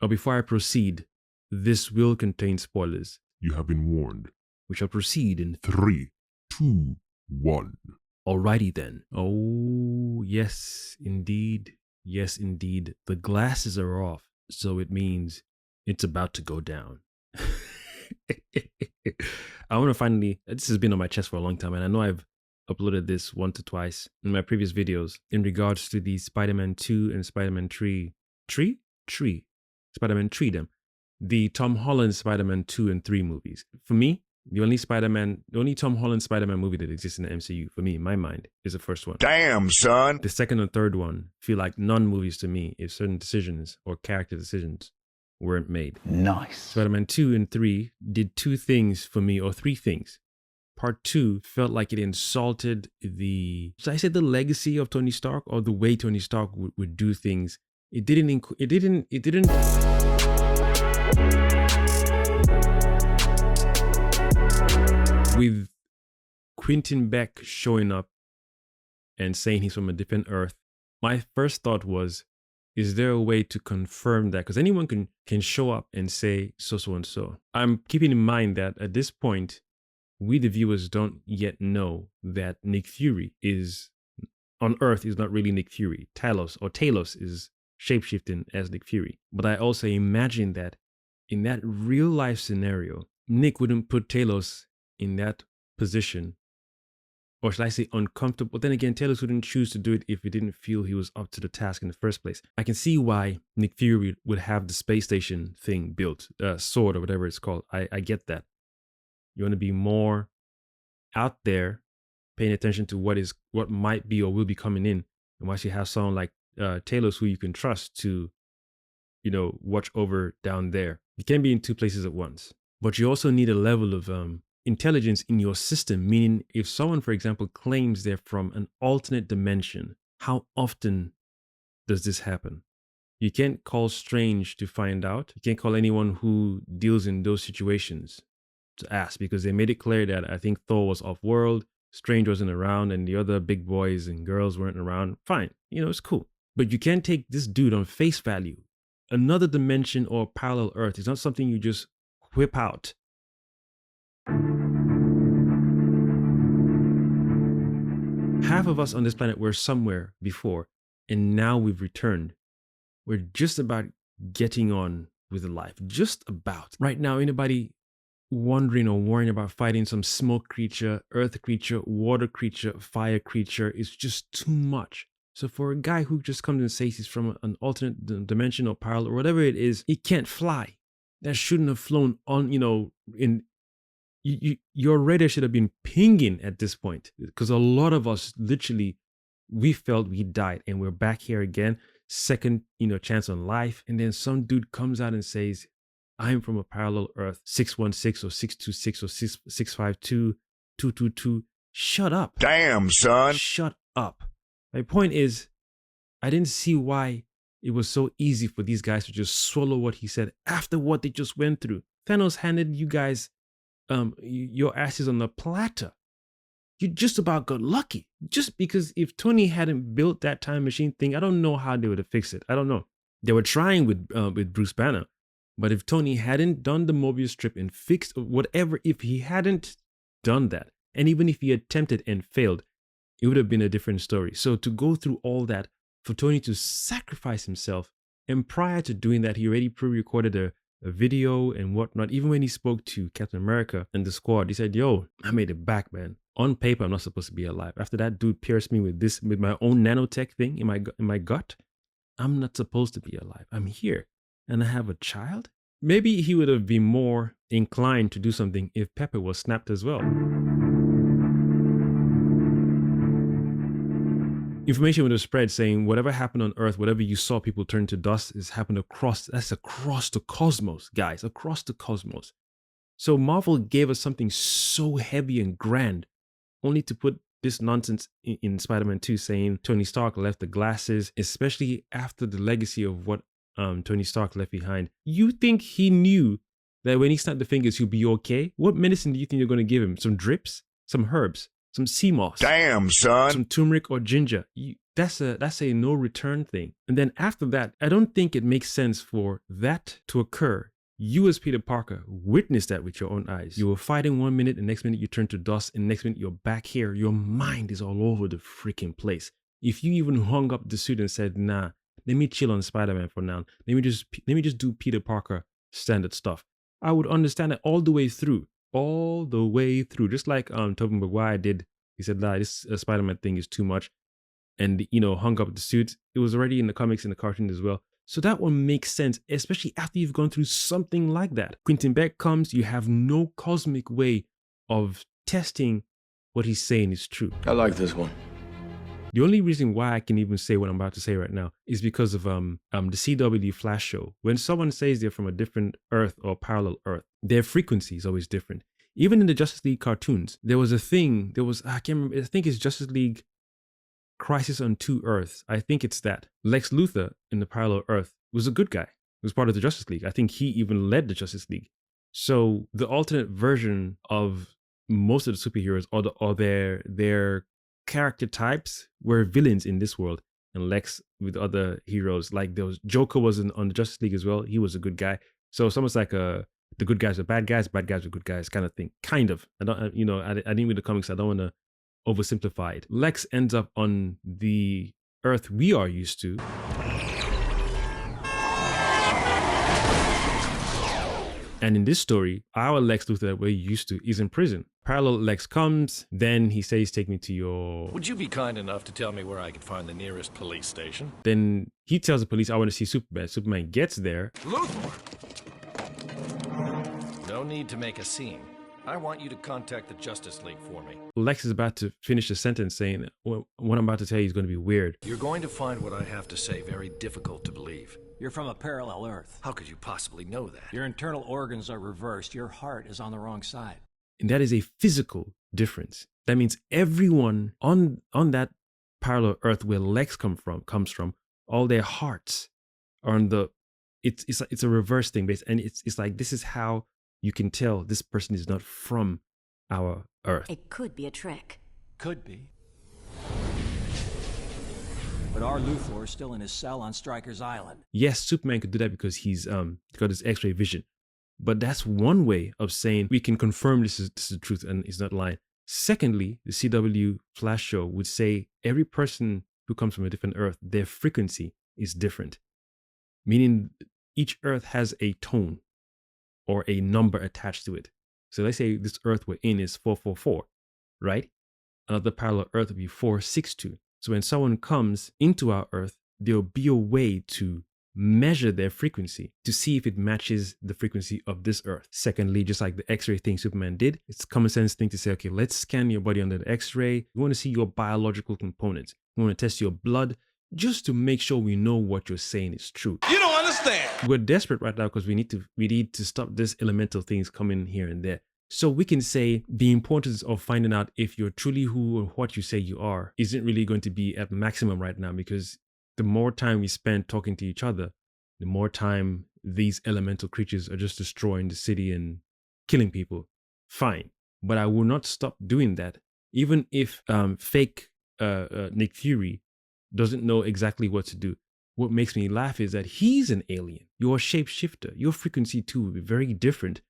before I proceed, this will contain spoilers. You have been warned. We shall proceed in 3, 2, 1. Alrighty then. Oh, yes, indeed. Yes, indeed. The glasses are off, so it means it's about to go down. I want to finally, this has been on my chest for a long time, and I know I've uploaded this once or twice in my previous videos in regards to the Spider-Man 2 and Spider-Man 3. Spider-Man 3, them. The Tom Holland Spider-Man 2 and 3 movies. For me, the only Tom Holland Spider-Man movie that exists in the MCU, for me, in my mind, is the first one. Damn, son. The second and third one feel like non-movies to me if certain decisions or character decisions weren't made. Nice. Spider-Man 2 and 3 did 2 things for me, or 3 things. Part 2 felt like it insulted should I say the legacy of Tony Stark, or the way Tony Stark would do things. It didn't with Quentin Beck showing up and saying he's from a different Earth, my first thought was, is there a way to confirm that? Because anyone can show up and say so and so. I'm keeping in mind that at this point, we the viewers don't yet know that Nick Fury is on Earth is not really Nick Fury. Talos is shapeshifting as Nick Fury. But I also imagine that in that real life scenario, Nick wouldn't put Talos in that position, or should I say uncomfortable. But then again, Talos wouldn't choose to do it if he didn't feel he was up to the task in the first place. I can see why Nick Fury would have the space station thing built, sword or whatever it's called. I get that. You want to be more out there, paying attention to what might be or will be coming in. And once you have someone like Talos who you can trust to, watch over down there. You can't be in 2 places at once. But you also need a level of intelligence in your system, meaning if someone, for example, claims they're from an alternate dimension, how often does this happen? You can't call Strange to find out. You can't call anyone who deals in those situations to ask, because they made it clear that I think Thor was off-world, Strange wasn't around, and the other big boys and girls weren't around. Fine, it's cool. But you can't take this dude on face value. Another dimension or parallel Earth is not something you just whip out. Half of us on this planet were somewhere before, and now we've returned. We're just about getting on with life. Just about. Right now, anybody wondering or worrying about fighting some smoke creature, earth creature, water creature, fire creature is just too much. So for a guy who just comes and says he's from an alternate dimension or parallel or whatever it is, he can't fly. That shouldn't have flown on, your radar should have been pinging at this point, because a lot of us literally, we felt we died and we're back here again, second, chance on life. And then some dude comes out and says, I'm from a parallel Earth, 616 or 626 or 652, 222. Shut up. Damn, son. Shut up. My point is, I didn't see why it was so easy for these guys to just swallow what he said after what they just went through. Thanos handed you guys your asses on the platter. You just about got lucky. Just because if Tony hadn't built that time machine thing, I don't know how they would have fixed it. I don't know. They were trying with Bruce Banner. But if Tony hadn't done the Mobius strip and fixed whatever, if he hadn't done that, and even if he attempted and failed, it would have been a different story. So to go through all that, for Tony to sacrifice himself, and prior to doing that, he already pre-recorded a video and whatnot. Even when he spoke to Captain America and the squad, he said, yo, I made it back, man. On paper, I'm not supposed to be alive. After that dude pierced me with my own nanotech thing in my gut, I'm not supposed to be alive. I'm here. And I have a child? Maybe he would have been more inclined to do something if Pepper was snapped as well. Information would have spread saying whatever happened on Earth, whatever you saw people turn to dust, is happened across the cosmos, guys, across the cosmos. So Marvel gave us something so heavy and grand, only to put this nonsense in Spider-Man 2 saying Tony Stark left the glasses, especially after the legacy of what Tony Stark left behind. You think he knew that when he snapped the fingers, he'll be okay? What medicine do you think you're going to give him? Some drips? Some herbs? Some sea moss? Damn, son. Some turmeric or ginger? that's a no return thing. And then after that, I don't think it makes sense for that to occur. You as Peter Parker witnessed that with your own eyes. You were fighting 1 minute, and next minute you turn to dust, and next minute you're back here. Your mind is all over the freaking place. If you even hung up the suit and said, nah, let me chill on Spider-Man for now. Let me just do Peter Parker standard stuff, I would understand it all the way through. All the way through. Just like Tobey Maguire did. He said, nah, this Spider-Man thing is too much. And, hung up the suit. It was already in the comics and the cartoon as well. So that one makes sense, especially after you've gone through something like that. Quentin Beck comes, you have no cosmic way of testing what he's saying is true. I like this one. The only reason why I can even say what I'm about to say right now is because of the CW Flash show. When someone says they're from a different Earth or parallel Earth, their frequency is always different. Even in the Justice League cartoons, there was a thing, I can't remember, I think it's Justice League Crisis on Two Earths. I think it's that. Lex Luthor in the parallel Earth was a good guy. He was part of the Justice League. I think he even led the Justice League. So the alternate version of most of the superheroes or their character types were villains in this world. And Lex with other heroes, like there was Joker was on the Justice League as well. He was a good guy. So it's almost like the good guys are bad guys are good guys kind of thing. Kind of. I didn't read the comics. I don't want to oversimplify it. Lex ends up on the Earth we are used to. And in this story, our Lex Luthor that we're used to is in prison. Parallel Lex comes, then he says, take me to your... Would you be kind enough to tell me where I could find the nearest police station? Then he tells the police, I want to see Superman. Superman gets there. Luthor! No need to make a scene. I want you to contact the Justice League for me. Lex is about to finish the sentence saying, well, what I'm about to tell you is going to be weird. You're going to find what I have to say very difficult to believe. You're from a parallel Earth. How could you possibly know that? Your internal organs are reversed. Your heart is on the wrong side. And that is a physical difference. That means everyone on that parallel Earth where Lex comes from, all their hearts are on the... It's a reverse thing, and it's like, this is how you can tell this person is not from our Earth. It could be a trick. Could be. But our Luthor is still in his cell on Stryker's Island. Yes, Superman could do that because he's got his X-ray vision. But that's one way of saying we can confirm this is the truth and he's not lying. Secondly, the CW Flash show would say every person who comes from a different Earth, their frequency is different. Meaning each Earth has a tone or a number attached to it. So let's say this Earth we're in is 444, right? Another parallel Earth would be 462. So when someone comes into our Earth, there'll be a way to measure their frequency to see if it matches the frequency of this Earth. Secondly, just like the X-ray thing Superman did, it's a common sense thing to say, okay, let's scan your body under the X-ray. We want to see your biological components. We want to test your blood just to make sure we know what you're saying is true. You don't understand! We're desperate right now because we need to stop this elemental things coming here and there. So we can say the importance of finding out if you're truly who or what you say you are isn't really going to be at maximum right now, because the more time we spend talking to each other, the more time these elemental creatures are just destroying the city and killing people. Fine. But I will not stop doing that. Even if fake Nick Fury doesn't know exactly what to do. What makes me laugh is that he's an alien. You're a shapeshifter. Your frequency too will be very different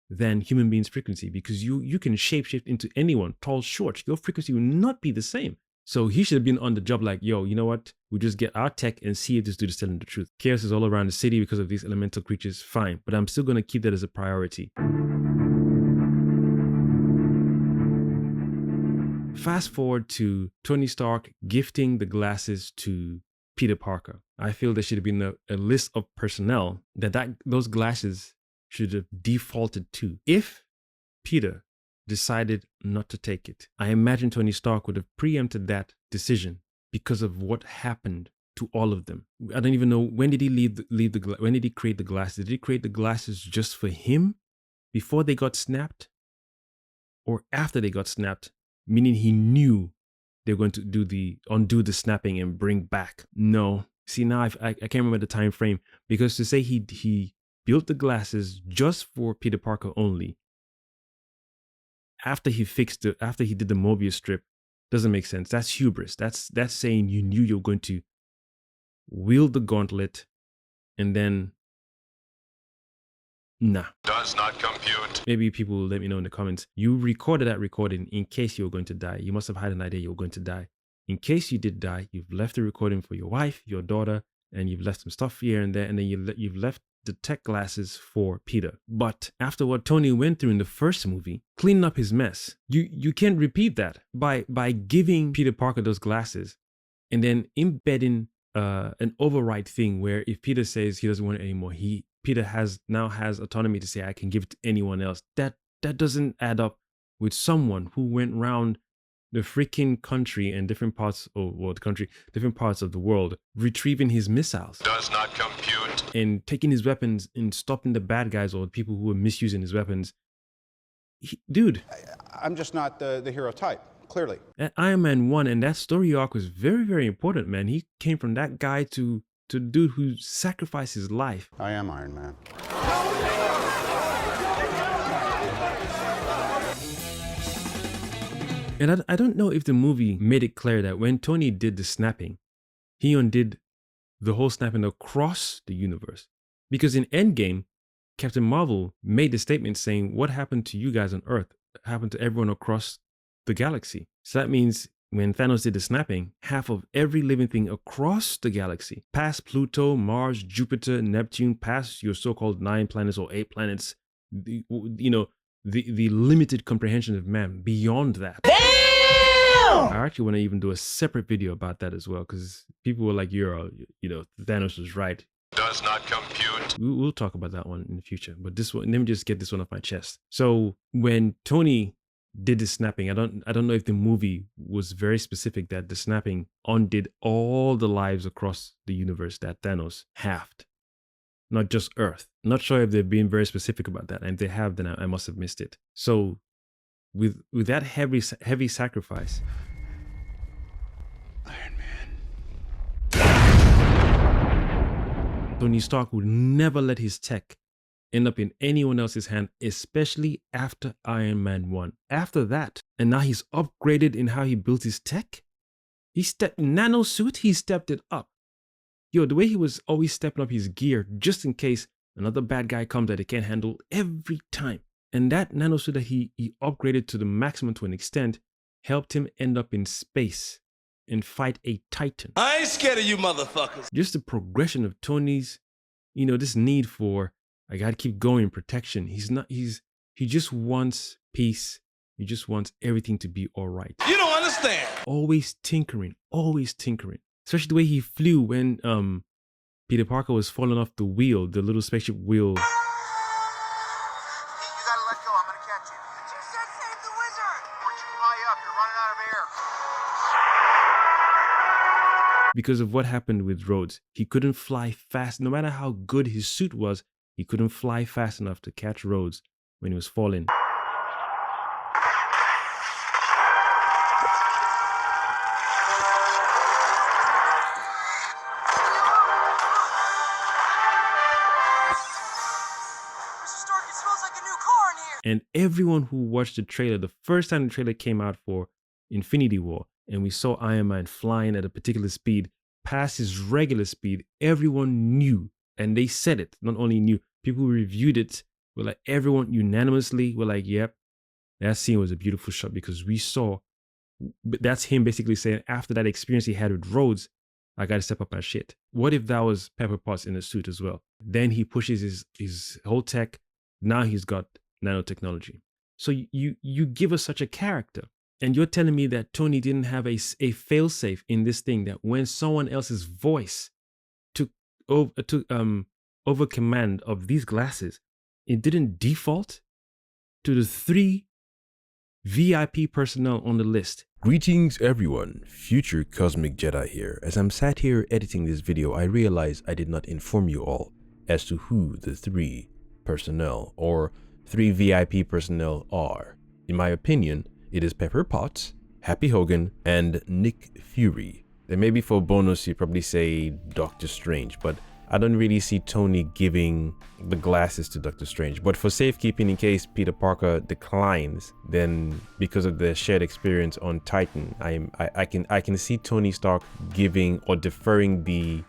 than human beings' frequency, because you can shapeshift into anyone, tall, short. Your frequency will not be the same. So he should have been on the job like, yo, you know what? We just get our tech and see if this dude is telling the truth. Chaos is all around the city because of these elemental creatures. Fine. But I'm still going to keep that as a priority. Fast forward to Tony Stark gifting the glasses to Peter Parker. I feel there should have been a list of personnel that those glasses should have defaulted to. If Peter decided not to take it, I imagine Tony Stark would have preempted that decision because of what happened to all of them. I don't even know, when did he when did he create the glasses? Did he create the glasses just for him before they got snapped, or after they got snapped? Meaning he knew they were going to undo the snapping and bring back. No. See, now I can't remember the time frame, because to say he built the glasses just for Peter Parker only, after he did the Mobius strip, Doesn't make sense. That's hubris. That's saying you knew you were going to wield the gauntlet and then nah. Does not compute. Maybe people will let me know in the comments. You recorded that recording in case you were going to die. You must have had an idea you were going to die. In case you did die, you've left the recording for your wife, your daughter, and you've left some stuff here and there, and then you've left the tech glasses for Peter. But after what Tony went through in the first movie, cleaning up his mess, you can't repeat that by giving Peter Parker those glasses and then embedding an override thing where if Peter says he doesn't want it anymore, Peter now has autonomy to say I can give it to anyone else. That doesn't add up with someone who went around the freaking country and different parts of the world, retrieving his missiles. Does not compute. And taking his weapons and stopping the bad guys or people who are misusing his weapons. Dude. I'm just not the hero type, clearly. At Iron Man 1, and that story arc was very, very important, man. He came from that guy to dude who sacrificed his life. I am Iron Man. And I don't know if the movie made it clear that when Tony did the snapping, he undid the whole snapping across the universe. Because in Endgame, Captain Marvel made the statement saying, what happened to you guys on Earth happened to everyone across the galaxy. So that means when Thanos did the snapping, half of every living thing across the galaxy, past Pluto, Mars, Jupiter, Neptune, past your so-called 9 planets or 8 planets, the limited comprehension of man beyond that. I actually want to even do a separate video about that as well, because people were like, Thanos was right. Does not compute. We'll talk about that one in the future, but this one, let me just get this one off my chest. So when Tony did the snapping, I don't know if the movie was very specific that the snapping undid all the lives across the universe that Thanos halved, not just Earth. Not sure if they've been very specific about that, and if they have, then I must have missed it. So with that heavy sacrifice, Iron Man. Tony Stark would never let his tech end up in anyone else's hand, especially after Iron Man 1. After that, and now he's upgraded in how he built his tech. He stepped nanosuit, he stepped it up. Yo, the way he was always stepping up his gear just in case another bad guy comes that he can't handle every time. And that nanosuit that he upgraded to the maximum to an extent helped him end up in space and fight a Titan. I ain't scared of you motherfuckers. Just the progression of Tony's, this need for, I gotta keep going, protection. He just wants peace. He just wants everything to be all right. You don't understand. Always tinkering. Especially the way he flew when Peter Parker was falling off the wheel, the little spaceship wheel. Because of what happened with Rhodes, he couldn't fly fast. No matter how good his suit was, he couldn't fly fast enough to catch Rhodes when he was falling. And everyone who watched the trailer, the first time the trailer came out for Infinity War, and we saw Iron Man flying at a particular speed past his regular speed, everyone knew, and they said it, not only knew, people who reviewed it were like, everyone unanimously were like, yep, that scene was a beautiful shot, because we saw, that's him basically saying after that experience he had with Rhodes, I got to step up my shit. What if that was Pepper Potts in a suit as well? Then he pushes his whole tech, now he's got nanotechnology. So you give us such a character, and you're telling me that Tony didn't have a failsafe in this thing, that when someone else's voice took over command of these glasses, it didn't default to the 3 VIP personnel on the list. Greetings everyone, future Kosmic Jedi here. As I'm sat here editing this video, I realize I did not inform you all as to who the 3 personnel or 3 VIP personnel are. In my opinion, it is Pepper Potts, Happy Hogan, and Nick Fury. Then maybe for bonus you probably say Doctor Strange, but I don't really see Tony giving the glasses to Dr. Strange. But for safekeeping, in case Peter Parker declines, then because of the shared experience on Titan, I can see Tony Stark giving or deferring the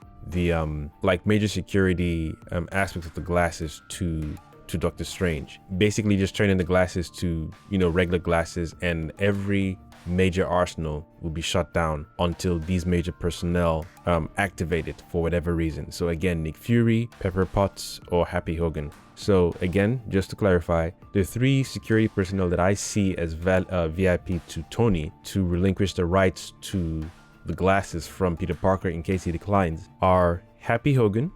like major security aspects of the glasses to Doctor Strange. Basically just turning the glasses to, you know, regular glasses, and every major arsenal will be shut down until these major personnel activate it for whatever reason. So again, Nick Fury, Pepper Potts, or Happy Hogan. So again, just to clarify, the 3 security personnel that I see as VIP to Tony to relinquish the rights to the glasses from Peter Parker in case he declines are Happy Hogan,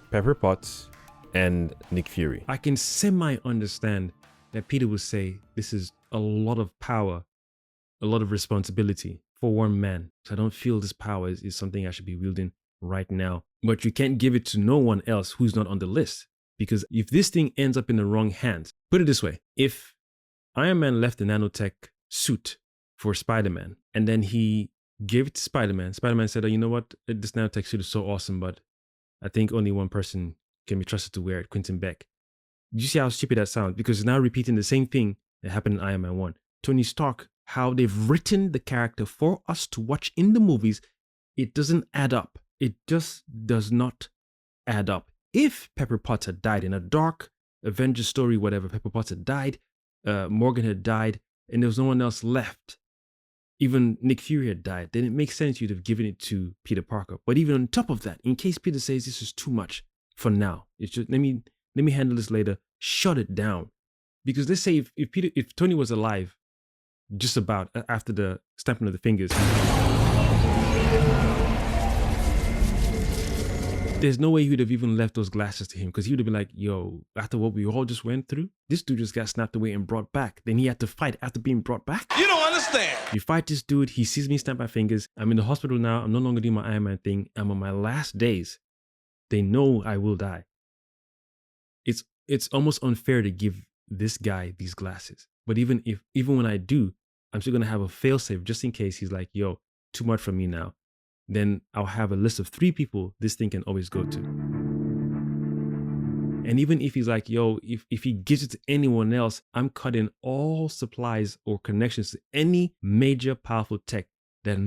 Pepper Potts, and Nick Fury. I can semi-understand that Peter would say this is a lot of power, a lot of responsibility for one man. So I don't feel this power is something I should be wielding right now. But you can't give it to no one else who's not on the list. Because if this thing ends up in the wrong hands, put it this way, if Iron Man left the nanotech suit for Spider-Man, and then he gave it to Spider-Man, Spider-Man said, oh, you know what, this nanotech suit is so awesome, but I think only one person can be trusted to wear it, Quentin Beck. You see how stupid that sounds? Because it's now repeating the same thing that happened in Iron Man 1. Tony Stark, how they've written the character for us to watch in the movies, it doesn't add up. It just does not add up. If Pepper Potts had died in a dark Avengers story, whatever, Pepper Potts had died, Morgan had died, and there was no one else left, even Nick Fury had died, then it makes sense you'd have given it to Peter Parker. But even on top of that, in case Peter says this is too much for now, it's just let me handle this later, shut it down. Because let's say if Tony was alive, just about after the snapping of the fingers, there's no way he would have even left those glasses to him, because he would have been like, yo, after what we all just went through, this dude just got snapped away and brought back. Then he had to fight after being brought back. You don't understand. You fight this dude, he sees me snap my fingers. I'm in the hospital now. I'm no longer doing my Iron Man thing. I'm on my last days. They know I will die. It's almost unfair to give this guy these glasses. But even when I do, I'm still gonna have a failsafe just in case he's like, yo, too much for me now. Then I'll have a list of 3 people this thing can always go to. And even if he's like, yo, if he gives it to anyone else, I'm cutting all supplies or connections to any major powerful tech that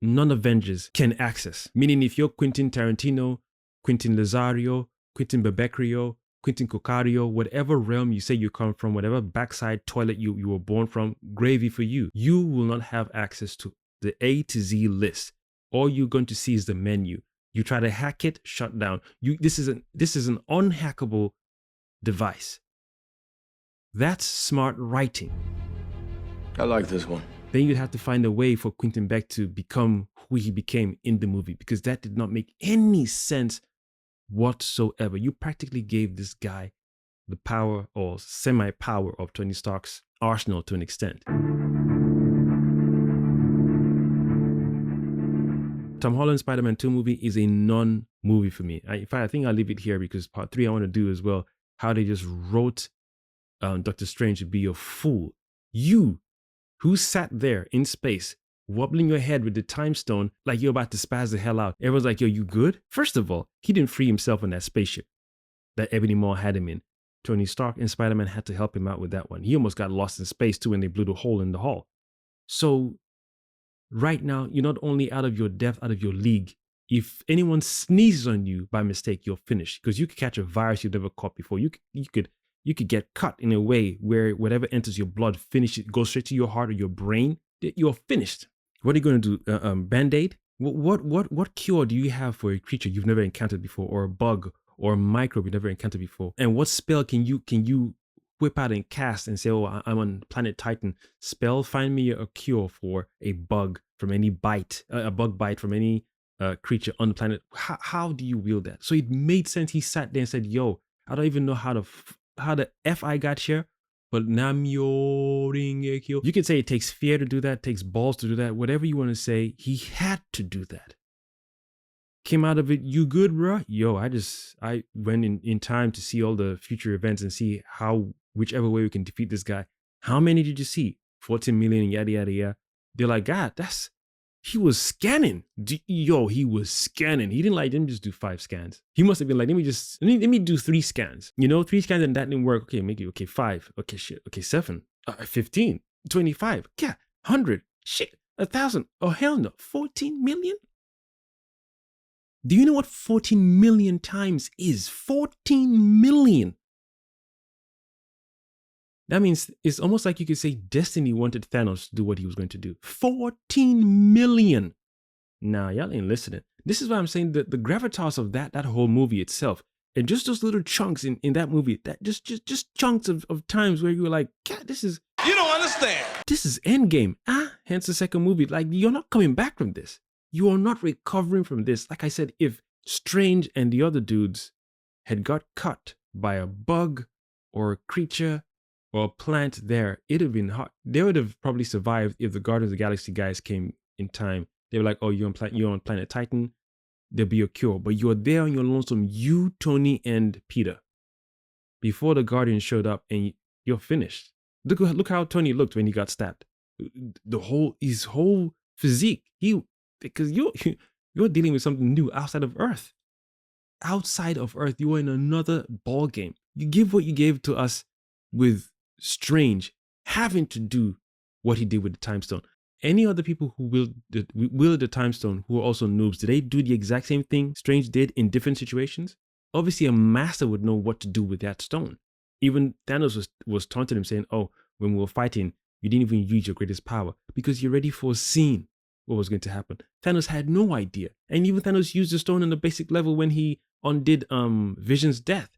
non-Avengers can access. Meaning if you're Quentin Tarantino, Quentin Lazario, Quentin Bebecrio, Quentin Cocario, whatever realm you say you come from, whatever backside toilet you were born from, gravy for you. You will not have access to the A to Z list. All you're going to see is the menu. You try to hack it, shut down. This is an unhackable device. That's smart writing. I like this one. Then you'd have to find a way for Quentin Beck to become who he became in the movie, because that did not make any sense whatsoever. You practically gave this guy the power or semi-power of Tony Stark's arsenal to an extent. Tom Holland's Spider-Man 2 movie is a non-movie for me. In fact, I think I'll leave it here because part 3 I want to do as well, how they just wrote Doctor Strange to be a fool. You, who sat there in space, wobbling your head with the time stone like you're about to spaz the hell out. Everyone's like, yo, you good? First of all, he didn't free himself on that spaceship that Ebony Maw had him in. Tony Stark and Spider-Man had to help him out with that one. He almost got lost in space too when they blew the hole in the hull. So right now, you're not only out of your depth, out of your league. If anyone sneezes on you by mistake, you're finished, because you could catch a virus you've never caught before. You could get cut in a way where whatever enters your blood goes straight to your heart or your brain. You're finished. What are you going to do? Band-Aid? What cure do you have for a creature you've never encountered before, or a bug or a microbe you've never encountered before? And what spell can you whip out and cast and say, oh, I'm on planet Titan. Spell, find me a cure for a bug from any bite, a bug bite from any creature on the planet. How do you wield that? So it made sense. He sat there and said, yo, I don't even know how the F I got here, but Namyo Ringekyo. You could say it takes fear to do that, it takes balls to do that, whatever you want to say. He had to do that. Came out of it, you good, bro? Yo, I went in time to see all the future events and see whichever way we can defeat this guy. How many did you see? 14 million, yada, yada, yada. They're like, God, He was scanning. Yo, he was scanning. He didn't let him just do 5 scans. He must have been like, let me do 3 scans. 3 scans and that didn't work. Okay, make it, okay, 5. Okay, shit. Okay, 7. 15. 25. Yeah, 100. Shit. 1,000. Oh, hell no. 14 million? Do you know what 14 million times is? 14 million. That means it's almost like you could say Destiny wanted Thanos to do what he was going to do. 14 million. Nah, y'all ain't listening. This is why I'm saying that the gravitas of that whole movie itself, and just those little chunks in that movie, that just chunks of times where you were like, God, this is... You don't understand. This is Endgame. Hence the second movie. Like, you're not coming back from this. You are not recovering from this. Like I said, if Strange and the other dudes had got cut by a bug or a creature or a plant there, it'd have been hot. They would have probably survived if the Guardians of the Galaxy guys came in time. They were like, oh, you're on planet Titan. There'll be a cure. But you're there on your lonesome, you, Tony, and Peter. Before the Guardians showed up and you're finished. Look how Tony looked when he got stabbed. His whole physique. Because you're dealing with something new outside of Earth. Outside of Earth, you are in another ball game. You give what you gave to us with Strange having to do what he did with the Time Stone. Any other people who wielded the Time Stone who are also noobs, did they do the exact same thing Strange did in different situations? Obviously, a master would know what to do with that stone. Even Thanos was taunting him, saying, oh, when we were fighting, you didn't even use your greatest power because you already foreseen what was going to happen. Thanos had no idea. And even Thanos used the stone on the basic level when he undid Vision's death.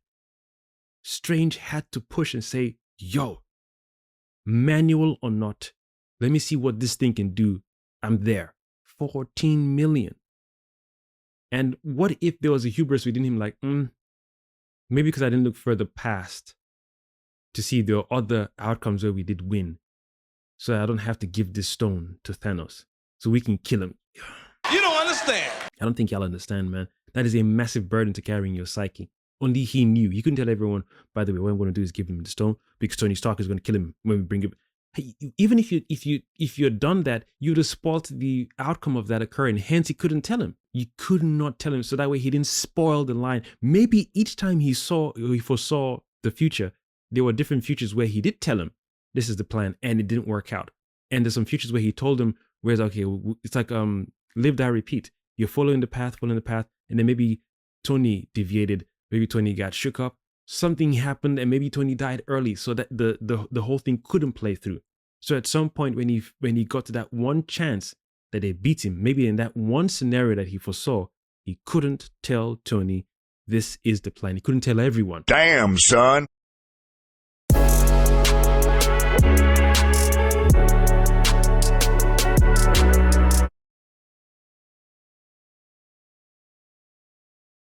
Strange had to push and say, yo, manual or not, let me see what this thing can do. I'm there. 14 million. And what if there was a hubris within him like, maybe because I didn't look further past to see there are other outcomes where we did win. So I don't have to give this stone to Thanos. So we can kill him. You don't understand. I don't think y'all understand, man. That is a massive burden to carry in your psyche. Only he knew. He couldn't tell everyone, by the way, what I'm going to do is give him the stone because Tony Stark is going to kill him when we bring him. Hey, even if you had done that, you'd have spoiled the outcome of that occurring. Hence, he couldn't tell him. You could not tell him. So that way he didn't spoil the line. Maybe each time he foresaw the future, there were different futures where he did tell him, this is the plan, and it didn't work out. And there's some futures where he told him, whereas, okay, it's like live, die, repeat. You're following the path, and then maybe Tony deviated, maybe Tony got shook up, something happened, and maybe Tony died early, so that the whole thing couldn't play through. So at some point when he got to that one chance that they beat him, maybe in that one scenario that he foresaw, he couldn't tell Tony, this is the plan. He couldn't tell everyone. Damn, son.